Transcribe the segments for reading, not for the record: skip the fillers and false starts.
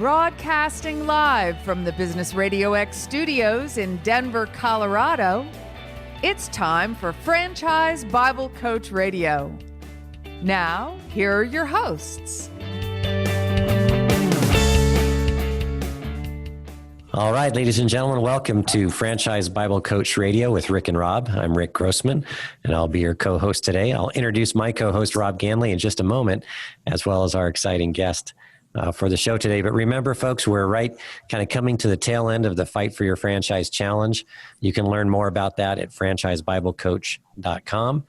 Broadcasting live from the Business RadioX studios in Denver, Colorado, it's time for Franchise Bible Coach Radio. Now, here are your hosts. All right, ladies and gentlemen, welcome to Franchise Bible Coach Radio with Rick and Rob. I'm Rick Grossman, and I'll be your co-host today. I'll introduce my co-host, Rob Ganley, in just a moment, as well as our exciting guest for the show today. But remember, folks, we're right kind of coming to the tail end of the Fight for Your Franchise Challenge. You can learn more about that at franchisebiblecoach.com.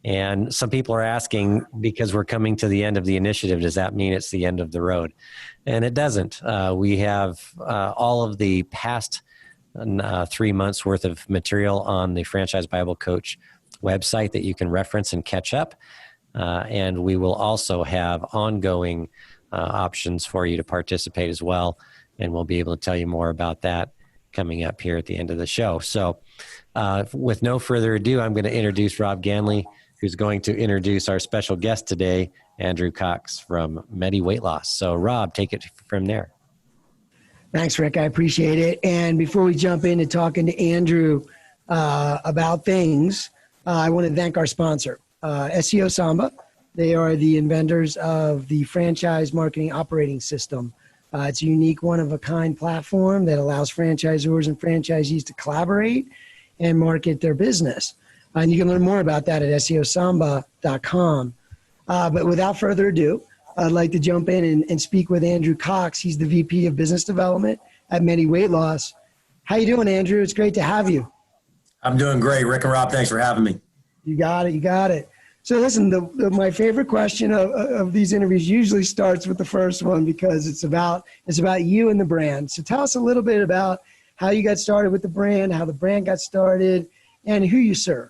And some people are asking, because we're coming to the end of the initiative, does that mean it's the end of the road? And it doesn't. We have all of the past 3 months worth of material on the Franchise Bible Coach website that you can reference and catch up. And we will also have ongoing options for you to participate as well. And we'll be able to tell you more about that coming up here at the end of the show. So with no further ado, I'm going to introduce Rob Ganley, who's going to introduce our special guest today, Andrew Cox from Medi-Weightloss. So Rob, take it from there. Thanks, Rick. I appreciate it. And before we jump into talking to Andrew about things, I want to thank our sponsor, SEO Samba. They are the inventors of the franchise marketing operating system. It's a unique one-of-a-kind platform that allows franchisors and franchisees to collaborate and market their business. And you can learn more about that at seosamba.com. But without further ado, I'd like to jump in and speak with Andrew Cox. He's the VP of Business Development at Medi-Weightloss. How you doing, Andrew? It's great to have you. I'm doing great. Rick and Rob, thanks for having me. You got it. So listen, my favorite question of these interviews usually starts with the first one because it's about you and the brand. So tell us a little bit about how you got started with the brand, how the brand got started, and who you serve.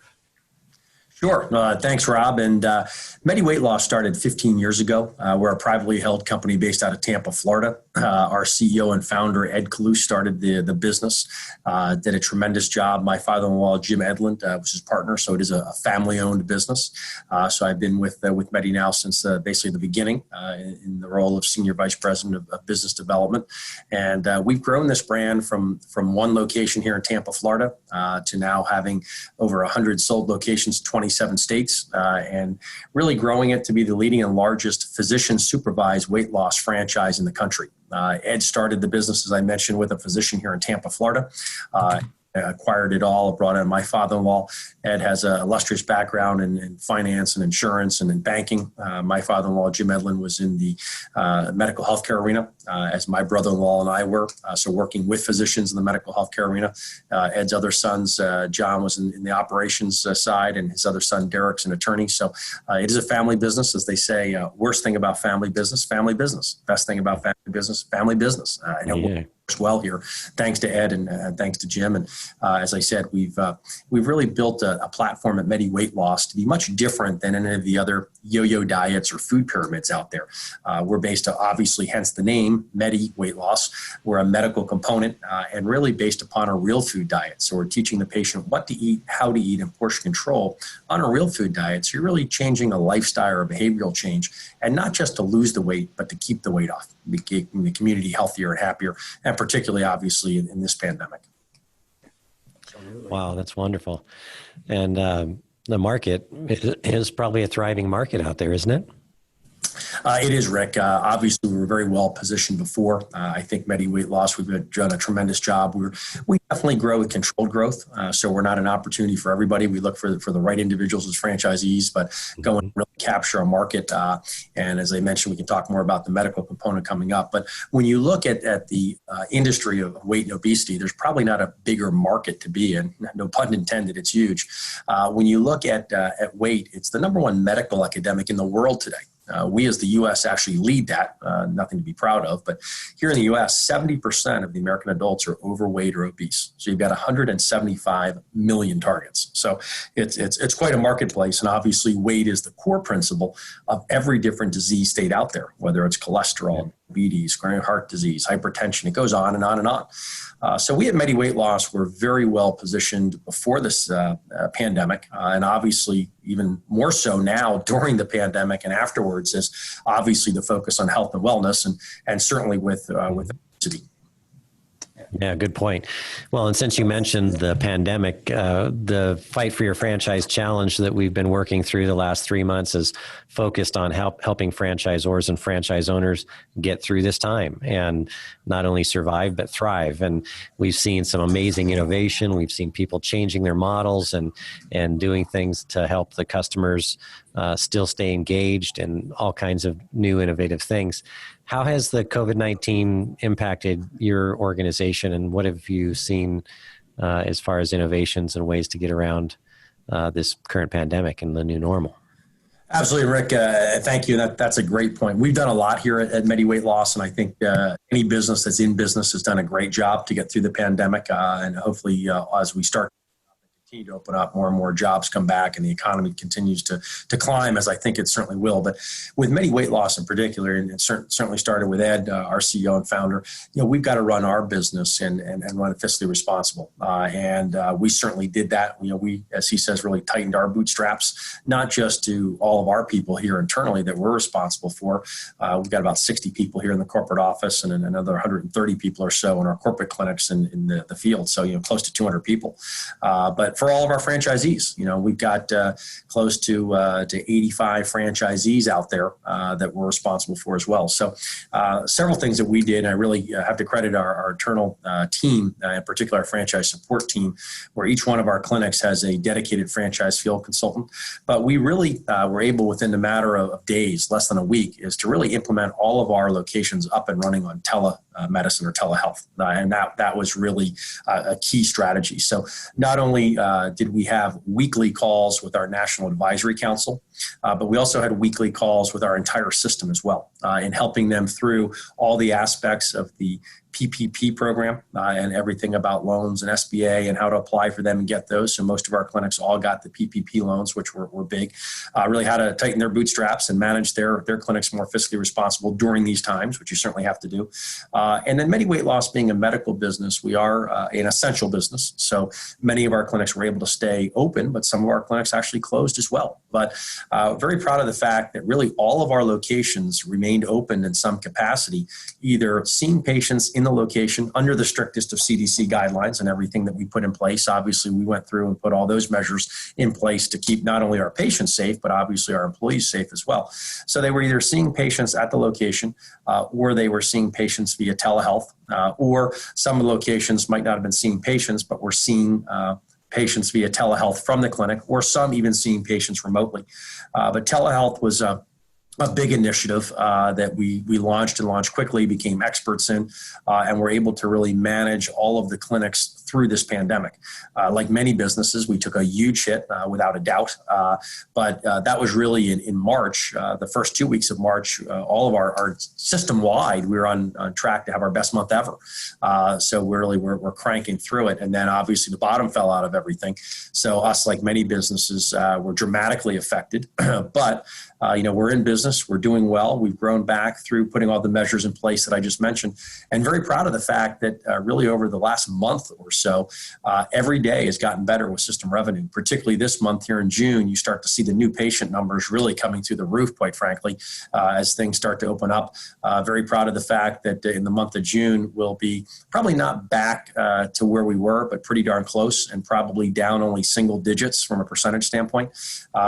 Sure. Thanks, Rob. And Medi-Weightloss started 15 years ago. We're a privately held company based out of Tampa, Florida. Our CEO and founder, Ed Kalous, started the business, did a tremendous job. My father-in-law, Jim Edlund, was his partner, so it is a family-owned business. So I've been with Medi now since basically the beginning in the role of Senior Vice President of Business Development. And we've grown this brand from one location here in Tampa, Florida, to now having over 100 sold locations, 27 states, and really growing it to be the leading and largest physician-supervised weight loss franchise in the country. Ed started the business, as I mentioned, with a physician here in Tampa, Florida. Acquired it all, brought in my father-in-law. Ed has an illustrious background in finance and insurance and in banking. My father-in-law, Jim Edlund, was in the medical healthcare arena, as my brother-in-law and I were, so working with physicians in the medical healthcare arena. Ed's other sons, John was in the operations side, and his other son, Derek's an attorney. So it is a family business, as they say. Worst thing about family business, family business. Best thing about family business, family business. I know it works well here, thanks to Ed and thanks to Jim. And as I said, we've really built a platform at Medi-Weightloss to be much different than any of the other yo-yo diets or food pyramids out there. We're based, obviously, hence the name, Medi-Weightloss. We're a medical component and really based upon a real food diet. So we're teaching the patient what to eat, how to eat, and portion control on a real food diet. So you're really changing a lifestyle or behavioral change, and not just to lose the weight, but to keep the weight off, making the community healthier and happier, and particularly, obviously, in this pandemic. Wow, that's wonderful. And the market is probably a thriving market out there, isn't it? It is, Rick. Obviously, we were very well positioned before. I think Medi-Weightloss, we've done a tremendous job. We definitely grow with controlled growth, so we're not an opportunity for everybody. We look for the right individuals as franchisees, but go and really capture a market. And as I mentioned, we can talk more about the medical component coming up. But when you look at the industry of weight and obesity, there's probably not a bigger market to be in. No pun intended, it's huge. When you look at weight, it's the number one medical epidemic in the world today. We as the U.S. actually lead that, nothing to be proud of. But here in the U.S., 70% of the American adults are overweight or obese. So you've got 175 million targets. So it's quite a marketplace. And obviously weight is the core principle of every different disease state out there, whether it's cholesterol, diabetes, chronic heart disease, hypertension. It goes on and on and on. So we at Medi-Weightloss were very well positioned before this pandemic, and obviously even more so now during the pandemic and afterwards, is obviously the focus on health and wellness, and certainly with obesity. Yeah, good point. Well, and since you mentioned the pandemic, the Fight for Your Franchise Challenge that we've been working through the last 3 months is focused on helping franchisors and franchise owners get through this time and not only survive, but thrive. And we've seen some amazing innovation. We've seen people changing their models and doing things to help the customers still stay engaged and all kinds of new innovative things. How has the COVID-19 impacted your organization, and what have you seen as far as innovations and ways to get around this current pandemic and the new normal? Absolutely, Rick. Thank you. That's a great point. We've done a lot here at Medi-Weightloss, and I think any business that's in business has done a great job to get through the pandemic. And hopefully, as we start to open up, more and more jobs come back and the economy continues to climb, as I think it certainly will. But with Medi-Weightloss in particular, and it certainly started with Ed, our CEO and founder, we've got to run our business and run it fiscally responsible. And we certainly did that. We, as he says, really tightened our bootstraps, not just to all of our people here internally that we're responsible for. We've got about 60 people here in the corporate office and another 130 people or so in our corporate clinics in the field. So, close to 200 people. But for all of our franchisees, we've got close to 85 franchisees out there that we're responsible for as well. So several things that we did, and I really have to credit our internal team, in particular our franchise support team, where each one of our clinics has a dedicated franchise field consultant. But we really were able, within the matter of days, less than a week, is to really implement all of our locations up and running on telemedicine or telehealth. And that was really a key strategy. So not only did we have weekly calls with our National Advisory Council, but we also had weekly calls with our entire system as well, in helping them through all the aspects of the PPP program and everything about loans and SBA and how to apply for them and get those. So most of our clinics all got the PPP loans, which were big. Really how to tighten their bootstraps and manage their clinics more fiscally responsible during these times, which you certainly have to do. And then Medi-Weightloss being a medical business, we are an essential business. So many of our clinics were able to stay open, but some of our clinics actually closed as well. But very proud of the fact that really all of our locations remained open in some capacity, either seeing patients in the location under the strictest of CDC guidelines and everything that we put in place. Obviously, we went through and put all those measures in place to keep not only our patients safe, but obviously our employees safe as well. So they were either seeing patients at the location or they were seeing patients via telehealth, or some locations might not have been seeing patients, but were seeing patients via telehealth from the clinic, or some even seeing patients remotely. But telehealth was a big initiative that we launched quickly, became experts in, and were able to really manage all of the clinics through this pandemic. Like many businesses, we took a huge hit without a doubt, but that was really in March, the first 2 weeks of March, all of our system-wide, we were on track to have our best month ever. So we're cranking through it, and then obviously the bottom fell out of everything. So us, like many businesses, were dramatically affected, but we're in business. We're doing well. We've grown back through putting all the measures in place that I just mentioned, and very proud of the fact that really over the last month or so, every day has gotten better with system revenue. Particularly this month here in June, you start to see the new patient numbers really coming through the roof, quite frankly, as things start to open up. Very proud of the fact that in the month of June, we'll be probably not back to where we were, but pretty darn close, and probably down only single digits from a percentage standpoint.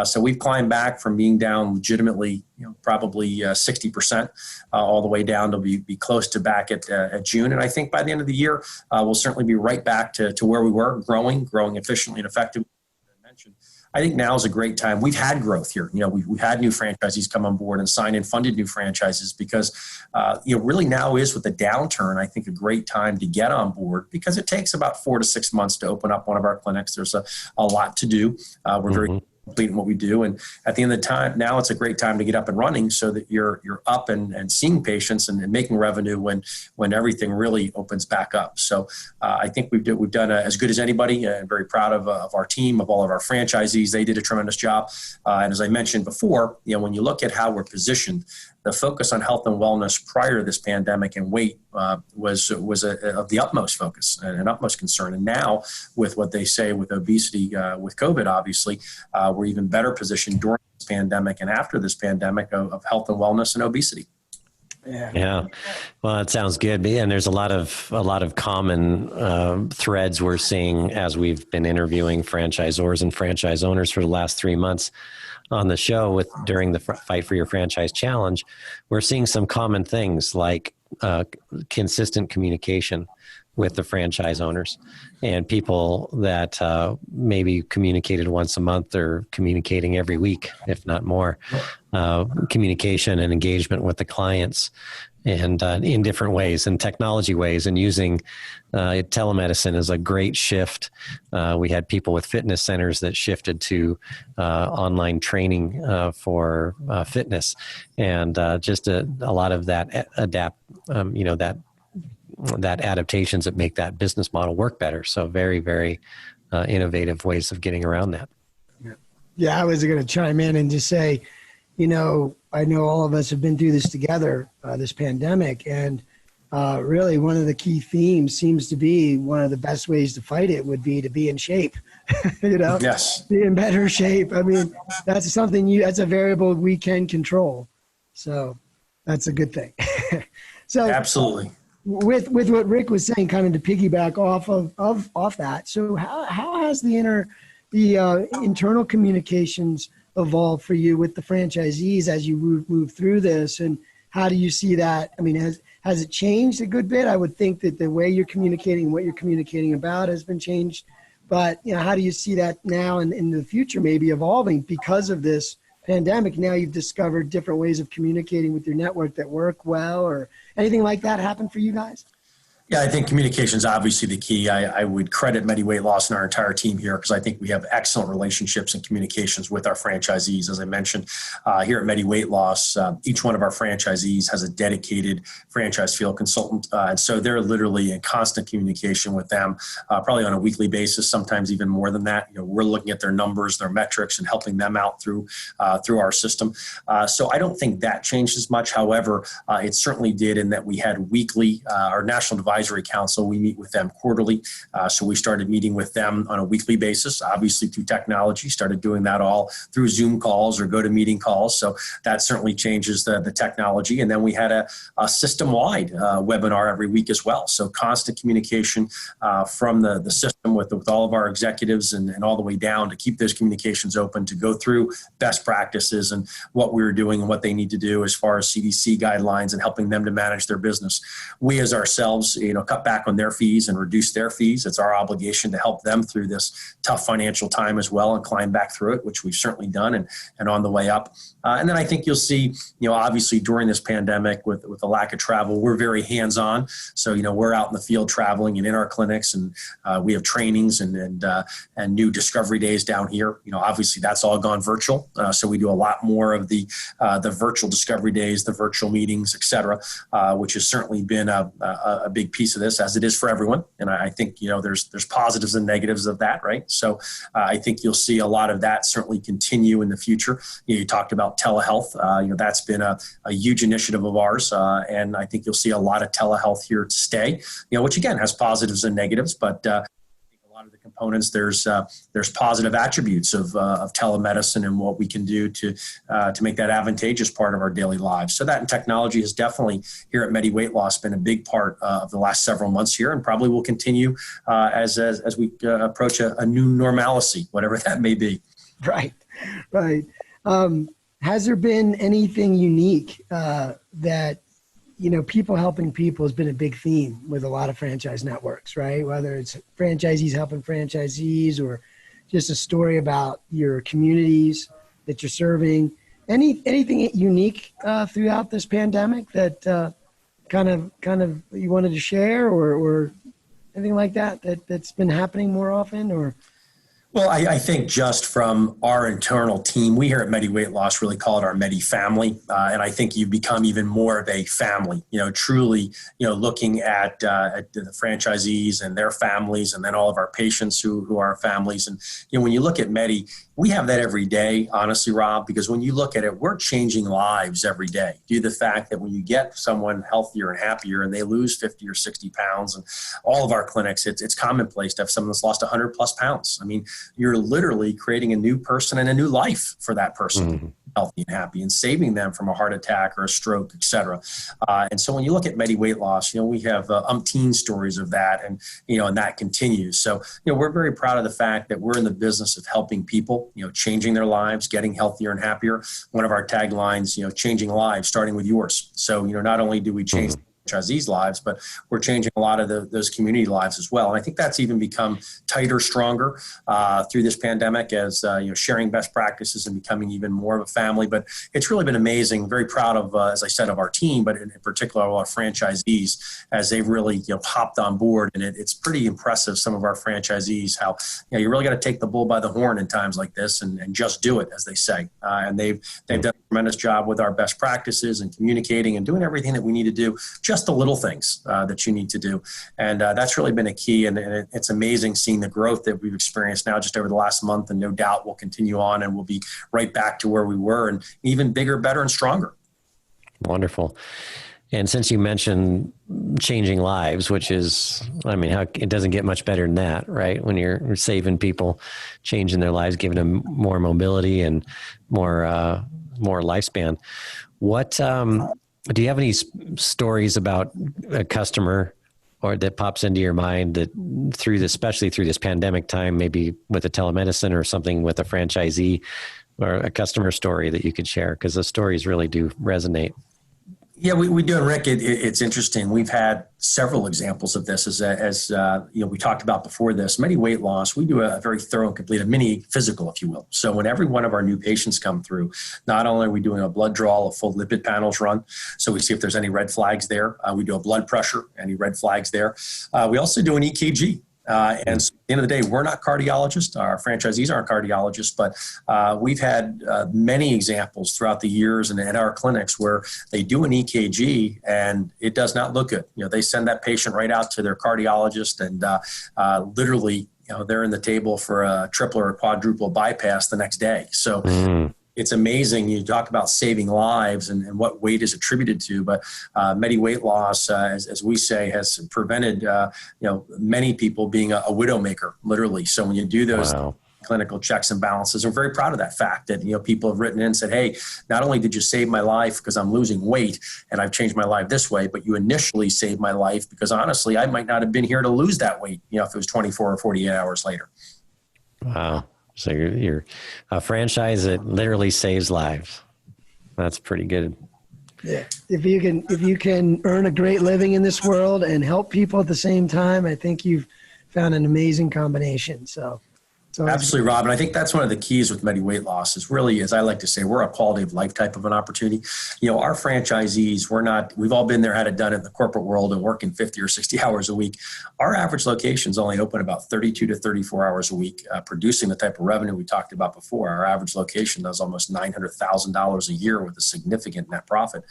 So we've climbed back from being down legitimately, probably 60% all the way down to be close to back at June. And I think by the end of the year, we'll certainly be right back to where we were, growing efficiently and effectively. I think now is a great time. We've had growth here. We've had new franchisees come on board and sign and funded new franchises because, really now is, with the downturn, I think a great time to get on board, because it takes about 4 to 6 months to open up one of our clinics. There's a lot to do. We're very complete in what we do. And at the end of the time, now it's a great time to get up and running so that you're up and seeing patients and making revenue when everything really opens back up. So I think we've done as good as anybody, and very proud of our team, of all of our franchisees. They did a tremendous job. And as I mentioned before, when you look at how we're positioned, the focus on health and wellness prior to this pandemic and weight was of the utmost focus and utmost concern. And now with what they say with obesity, with COVID, obviously, we're even better positioned during this pandemic and after this pandemic of health and wellness and obesity. Yeah. Well, it sounds good. And there's a lot of common threads we're seeing as we've been interviewing franchisors and franchise owners for the last 3 months on the show during the Fight for Your Franchise Challenge. We're seeing some common things like consistent communication with the franchise owners and people that maybe communicated once a month or communicating every week, if not more. Communication and engagement with the clients and in different ways and technology ways, and using telemedicine is a great shift. We had people with fitness centers that shifted to online training for fitness, and just a lot of that that adaptations that make that business model work better. So very, very innovative ways of getting around that. Yeah, I was going to chime in and just say, I know all of us have been through this together, this pandemic, and really one of the key themes seems to be one of the best ways to fight it would be to be in shape, Yes. Be in better shape. I mean, that's that's a variable we can control. So that's a good thing. So Absolutely. With what Rick was saying, kind of to piggyback off that. So how has the internal communications evolved for you with the franchisees as you move through this, and how do you see that? I mean, has it changed a good bit? I would think that the way you're communicating, what you're communicating about, has been changed. But how do you see that now and in the future maybe evolving because of this pandemic? Now you've discovered different ways of communicating with your network that work well, or anything like that happen for you guys? Yeah, I think communication is obviously the key. I would credit Medi-Weightloss and our entire team here because I think we have excellent relationships and communications with our franchisees. As I mentioned, here at Medi-Weightloss, each one of our franchisees has a dedicated franchise field consultant. And so they're literally in constant communication with them, probably on a weekly basis, sometimes even more than that. We're looking at their numbers, their metrics, and helping them out through our system. So I don't think that changed as much. However, it certainly did in that we had weekly, our National Advisory Council, we meet with them quarterly. So we started meeting with them on a weekly basis, obviously through technology, started doing that all through Zoom calls or GoToMeeting calls. So that certainly changes the technology. And then we had a system-wide webinar every week as well. So constant communication from the system with all of our executives and all the way down to keep those communications open, to go through best practices and what we were doing and what they need to do as far as CDC guidelines and helping them to manage their business. We as ourselves, cut back on their fees and reduce their fees. It's our obligation to help them through this tough financial time as well and climb back through it, which we've certainly done and on the way up. And then I think you'll see, obviously during this pandemic with the lack of travel, we're very hands-on. So, we're out in the field traveling and in our clinics, and we have trainings and new discovery days down here. Obviously that's all gone virtual. So we do a lot more of the virtual discovery days, the virtual meetings, et cetera, which has certainly been a big piece of this, as it is for everyone. And I think, there's positives and negatives of that, right? So I think you'll see a lot of that certainly continue in the future. You talked about telehealth. That's been a huge initiative of ours. And I think you'll see a lot of telehealth here to stay, which again has positives and negatives, but a lot of the components, there's positive attributes of telemedicine and what we can do to make that advantageous part of our daily lives. So that and technology has definitely here at Medi-Weightloss been a big part of the last several months here, and probably will continue as we approach a new normalcy, whatever that may be. Right. Has there been anything unique that people helping people has been a big theme with a lot of franchise networks, right? Whether it's franchisees helping franchisees or just a story about your communities that you're serving. Anything unique throughout this pandemic that kind of you wanted to share or anything like that's been happening more often or? Well, I think just from our internal team, we here at Medi-Weightloss really call it our Medi family. And I think you've become even more of a family, truly, looking at the franchisees and their families and then all of our patients who are families. And, when you look at Medi, we have that every day, honestly, Rob, because when you look at it, we're changing lives every day due to the fact that when you get someone healthier and happier and they lose 50 or 60 pounds, and all of our clinics, it's commonplace to have someone that's lost 100 plus pounds. I mean, you're literally creating a new person and a new life for that person. Mm-hmm. Healthy and happy, and saving them from a heart attack or a stroke, et cetera. And so when you look at Medi-Weight Loss, we have umpteen stories of that, and and that continues. So we're very proud of the fact that we're in the business of helping people, changing their lives, getting healthier and happier. One of our taglines, changing lives, starting with yours. So not only do we change franchisees' lives, but we're changing a lot of those community lives as well. And I think that's even become tighter, stronger through this pandemic as sharing best practices and becoming even more of a family. But it's really been amazing. Very proud of, as I said, of our team, but in particular, our franchisees as they've really hopped on board. And it's pretty impressive. Some of our franchisees, how you really got to take the bull by the horn in times like this and just do it, as they say. And they've done a tremendous job with our best practices and communicating and doing everything that we need to do. Just the little things that you need to do. And that's really been a key. And it's amazing seeing the growth that we've experienced now just over the last month. And no doubt we'll continue on and we'll be right back to where we were and even bigger, better, and stronger. Wonderful. And since you mentioned changing lives, which is, it doesn't get much better than that, right? When you're saving people, changing their lives, giving them more mobility and more lifespan. What, do you have any stories about a customer or that pops into your mind that especially through this pandemic time, maybe with a telemedicine or something with a franchisee or a customer story that you could share? Because the stories really do resonate. Yeah, we do. And Rick, it's interesting. We've had several examples of this as we talked about before this. Medi-Weight Loss, we do a very thorough and complete, a mini physical, if you will. So when every one of our new patients come through, not only are we doing a blood draw, a full lipid panels run, so we see if there's any red flags there. We do a blood pressure, any red flags there. We also do an EKG. And so at the end of the day, we're not cardiologists. Our franchisees aren't cardiologists, but we've had many examples throughout the years and at our clinics where they do an EKG and it does not look good. They send that patient right out to their cardiologist and literally, they're in the table for a triple or a quadruple bypass the next day. So it's amazing. You talk about saving lives and what weight is attributed to, but Medi-Weight Loss, as we say, has prevented many people being a widowmaker, literally. So when you do those clinical checks and balances, we're very proud of that fact that people have written in and said, hey, not only did you save my life because I'm losing weight and I've changed my life this way, but you initially saved my life because honestly, I might not have been here to lose that weight, if it was 24 or 48 hours later. Wow. So you're a franchise that literally saves lives. That's pretty good. Yeah. If you can earn a great living in this world and help people at the same time, I think you've found an amazing combination. So absolutely, Rob. And I think that's one of the keys with Medi-Weight Loss is really, as I like to say, we're a quality of life type of an opportunity. Our franchisees, we've all been there, had it done in the corporate world and working 50 or 60 hours a week. Our average locations only open about 32 to 34 hours a week, producing the type of revenue we talked about before. Our average location does almost $900,000 a year with a significant net profit.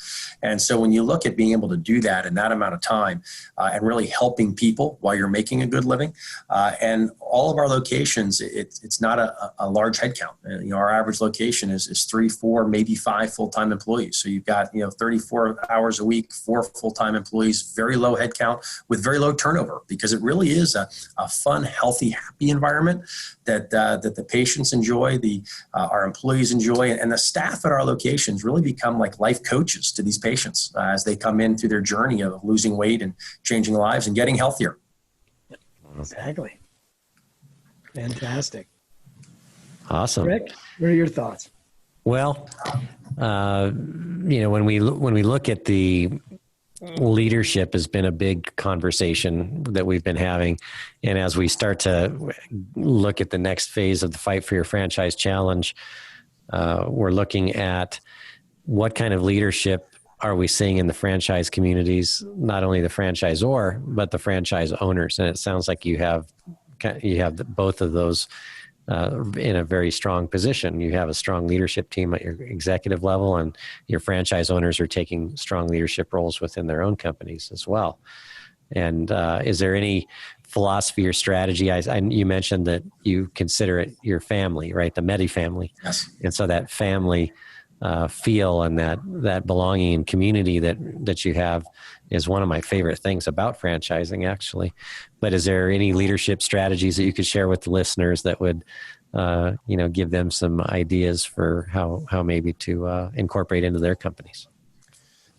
And so when you look at being able to do that in that amount of time and really helping people while you're making a good living, and all of our locations, it's not a large headcount. Our average location is 3, 4, maybe 5 full-time employees. So you've got 34 hours a week, 4 full-time employees, very low headcount with very low turnover, because it really is a fun, healthy, happy environment that the patients enjoy, our employees enjoy, and the staff at our locations really become like life coaches to these patients as they come in through their journey of losing weight and changing lives and getting healthier. Exactly. Fantastic. Awesome. Rick, what are your thoughts? Well, when we look at the leadership has been a big conversation that we've been having. And as we start to look at the next phase of the Fight for Your Franchise Challenge, we're looking at what kind of leadership are we seeing in the franchise communities, not only the franchisor, but the franchise owners. And it sounds like you have both of those in a very strong position. You have a strong leadership team at your executive level, and your franchise owners are taking strong leadership roles within their own companies as well. And is there any philosophy or strategy? You mentioned that you consider it your family, right? The Medi family. Yes. And so that family feel and that belonging and community that you have is one of my favorite things about franchising, actually. But is there any leadership strategies that you could share with the listeners that would, give them some ideas for how maybe to incorporate into their companies?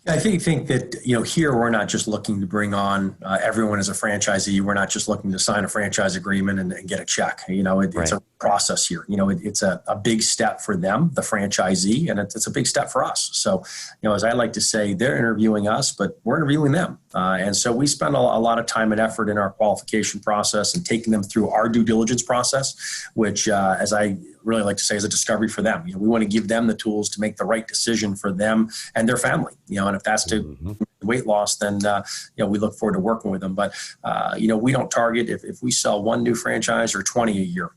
I think that, here we're not just looking to bring on everyone as a franchisee. We're not just looking to sign a franchise agreement and get a check. It's a process here. It's a big step for them, the franchisee, and it's a big step for us. So, as I like to say, they're interviewing us, but we're interviewing them. And so we spend a lot of time and effort in our qualification process and taking them through our due diligence process, which, as I really like to say, is a discovery for them. We want to give them the tools to make the right decision for them and their family. And if that's to weight loss, then we look forward to working with them. But we don't target if we sell one new franchise or 20 a year.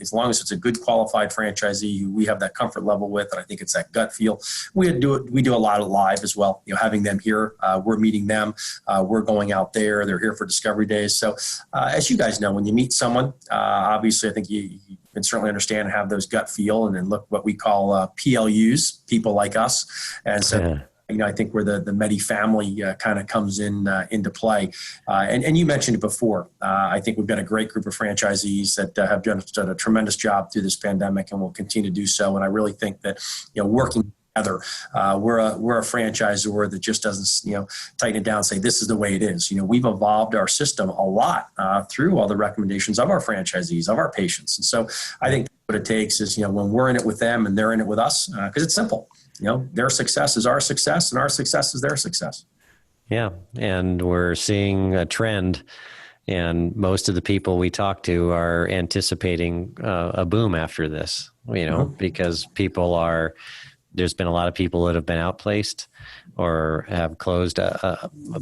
As long as it's a good qualified franchisee who we have that comfort level with, and I think it's that gut feel. We do a lot of live as well. Having them here, we're meeting them. We're going out there. They're here for discovery days. So as you guys know, when you meet someone, obviously I think you can certainly understand and have those gut feel, and then look what we call PLUs, people like us, and so. Yeah. I think where the Medi family kind of comes into play. And you mentioned it before. I think we've got a great group of franchisees that have done a tremendous job through this pandemic and will continue to do so. And I really think that, working together, we're a franchisor that just doesn't, tighten it down and say, this is the way it is. We've evolved our system a lot through all the recommendations of our franchisees, of our patients. And so I think what it takes is, when we're in it with them and they're in it with us, because it's simple. Their success is our success and our success is their success. Yeah. And we're seeing a trend, and most of the people we talk to are anticipating a boom after this, because there's been a lot of people that have been outplaced or have closed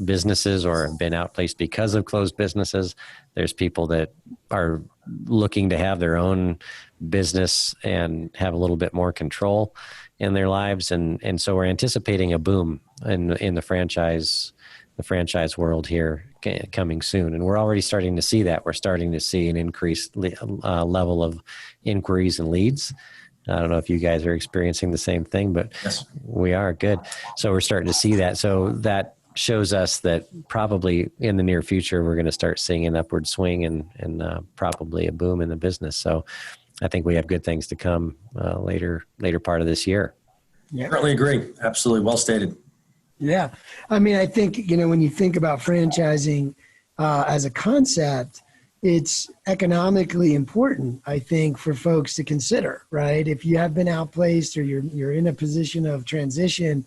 businesses or have been outplaced because of closed businesses. There's people that are looking to have their own business and have a little bit more control in their lives. And so we're anticipating a boom in the franchise world here coming soon. And we're already starting to see that. We're starting to see an increased level of inquiries and leads. I don't know if you guys are experiencing the same thing, but yes, we are. Good. So we're starting to see that. So that shows us that probably in the near future, we're going to start seeing an upward swing and probably a boom in the business. So I think we have good things to come later part of this year. Yeah. Certainly agree. Absolutely. Well stated. Yeah. I mean, I think, when you think about franchising as a concept, it's economically important, I think, for folks to consider, right? If you have been outplaced or you're in a position of transition,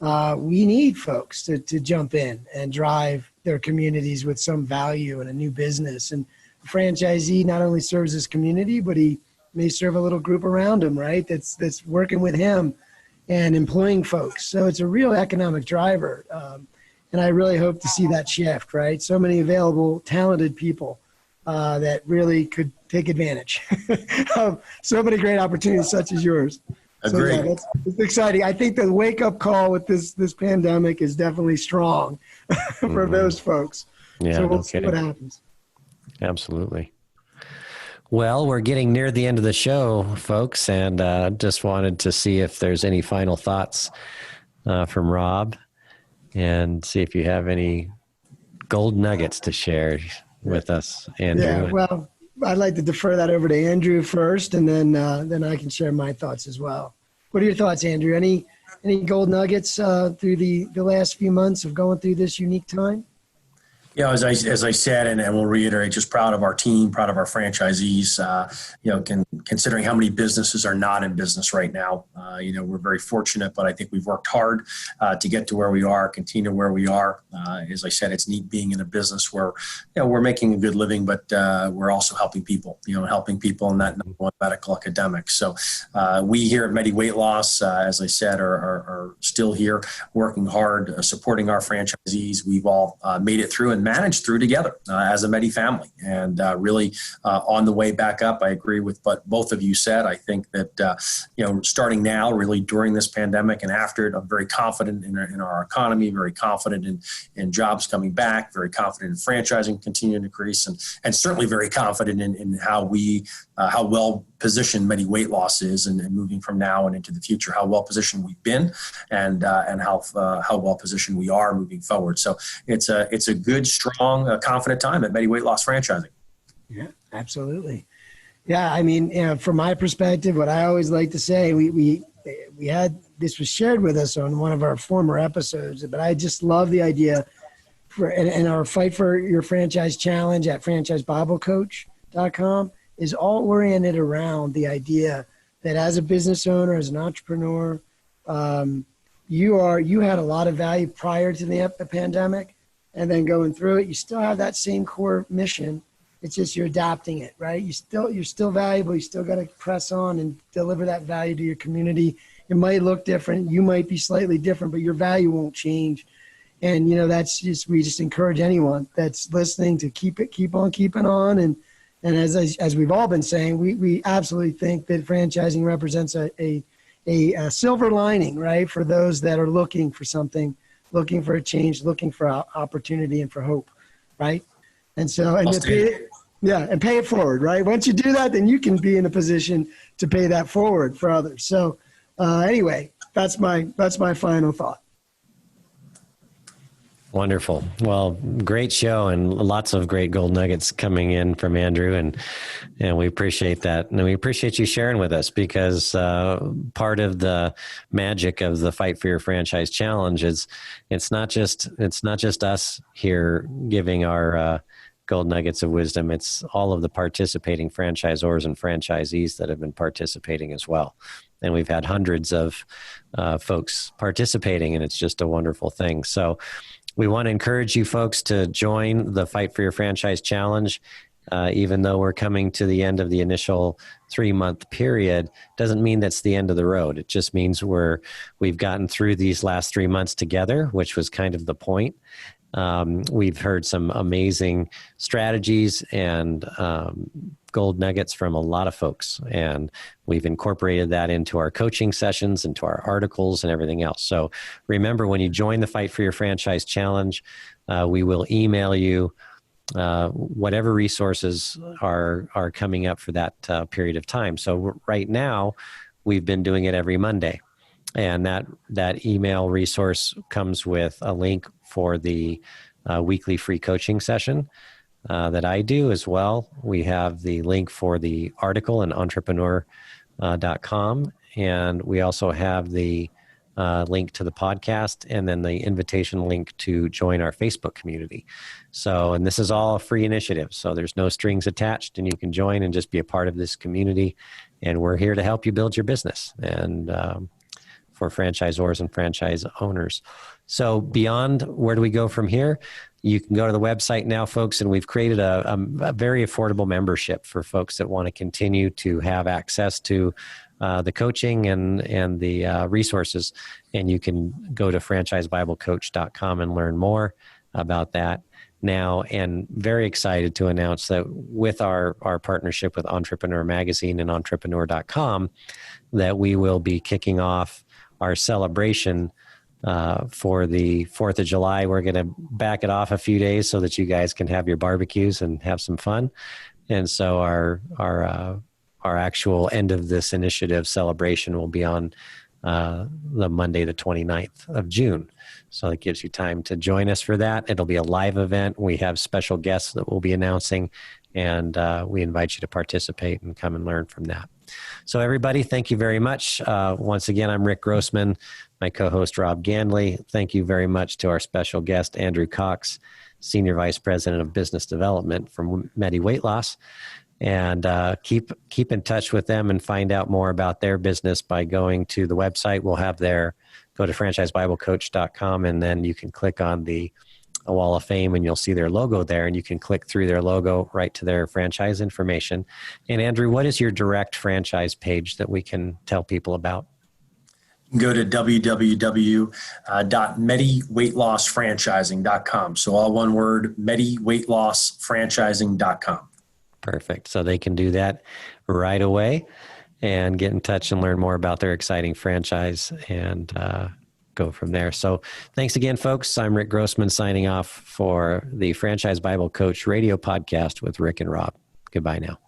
we need folks to jump in and drive their communities with some value and a new business. And a franchisee not only serves his community, but he may serve a little group around him, right? That's working with him and employing folks. So it's a real economic driver. And I really hope to see that shift, right? So many available, talented people that really could take advantage of so many great opportunities such as yours. Agree. So it's exciting. I think the wake-up call with this pandemic is definitely strong for those folks. Yeah, so we'll see what happens. Absolutely. Well, we're getting near the end of the show, folks, and just wanted to see if there's any final thoughts from Rob and see if you have any gold nuggets to share with us, Andrew. Yeah, well, I'd like to defer that over to Andrew first, and then I can share my thoughts as well. What are your thoughts, Andrew? Any gold nuggets through the last few months of going through this unique time? As I said, and we'll reiterate, just proud of our team, proud of our franchisees, considering how many businesses are not in business right now. We're very fortunate, but I think we've worked hard to get to where we are, continue where we are. As I said, it's neat being in a business where, we're making a good living, but we're also helping people, and that number one medical academic. So we here at Medi-Weightloss, as I said, are still here working hard, supporting our franchisees. We've all made it through and manage through together as a Medi family. And really on the way back up, I agree with what both of you said. I think that, starting now, really during this pandemic and after it, I'm very confident in our economy, very confident in jobs coming back, very confident in franchising continuing to increase, and certainly very confident in how well positioned Medi-Weight Loss is and moving from now and into the future, how well positioned we've been and how well positioned we are moving forward. So it's a good, strong, confident time at Medi-Weight Loss franchising. Yeah, absolutely. Yeah, I mean, from my perspective, what I always like to say, we had, this was shared with us on one of our former episodes, but I just love the idea and our Fight for Your Franchise Challenge at franchisebiblecoach.com is all oriented around the idea that as a business owner, as an entrepreneur, you had a lot of value prior to the pandemic, and then going through it, you still have that same core mission. It's just you're adapting it, right? You're still valuable. You still got to press on and deliver that value to your community. It might look different. You might be slightly different, but your value won't change. And we just encourage anyone that's listening to keep on keeping on. And as we've all been saying, we absolutely think that franchising represents a silver lining, right? For those that are looking for something, looking for a change, looking for opportunity and for hope, right? And so, and pay it forward, right? Once you do that, then you can be in a position to pay that forward for others. So anyway, that's my final thought. Wonderful. Well, great show and lots of great gold nuggets coming in from Andrew, and we appreciate that. And we appreciate you sharing with us, because part of the magic of the Fight for Your Franchise Challenge is it's not just us here giving our gold nuggets of wisdom. It's all of the participating franchisors and franchisees that have been participating as well. And we've had hundreds of folks participating, and it's just a wonderful thing. So we want to encourage you folks to join the Fight for Your Franchise Challenge. Even though we're coming to the end of the initial 3-month period, doesn't mean that's the end of the road. It just means we've gotten through these last 3 months together, which was kind of the point. We've heard some amazing strategies and gold nuggets from a lot of folks, and we've incorporated that into our coaching sessions, into our articles and everything else. So remember, when you join the Fight for Your Franchise Challenge, we will email you whatever resources are coming up for that period of time. So right now, we've been doing it every Monday, and that email resource comes with a link for the weekly free coaching session that I do as well. We have the link for the article in entrepreneur.com, and we also have the link to the podcast, and then the invitation link to join our Facebook community. So, and this is all a free initiative, so there's no strings attached, and you can join and just be a part of this community, and we're here to help you build your business and for franchisors and franchise owners. So beyond, where do we go from here? You can go to the website now, folks, and we've created a very affordable membership for folks that want to continue to have access to the coaching and the resources. And you can go to franchisebiblecoach.com and learn more about that now. And very excited to announce that with our partnership with Entrepreneur Magazine and entrepreneur.com, that we will be kicking off our celebration for the 4th of July. We're going to back it off a few days so that you guys can have your barbecues and have some fun. And so our actual end of this initiative celebration will be on the Monday, the 29th of June. So it gives you time to join us for that. It'll be a live event. We have special guests that we'll be announcing, and we invite you to participate and come and learn from that. So everybody, thank you very much. Once again, I'm Rick Grossman, my co-host Rob Gandley. Thank you very much to our special guest, Andrew Cox, Senior Vice President of Business Development from Medi-Weightloss. And keep in touch with them and find out more about their business by going to the website. We'll have go to franchisebiblecoach.com, and then you can click on a wall of fame, and you'll see their logo there, and you can click through their logo right to their franchise information. And Andrew, what is your direct franchise page that we can tell people about? go to www.mediweightlossfranchising.com. So all one word, mediweightlossfranchising.com. Perfect. So they can do that right away and get in touch and learn more about their exciting franchise and go from there. So thanks again, folks. I'm Rick Grossman signing off for the Franchise Bible Coach radio podcast with Rick and Rob. Goodbye now.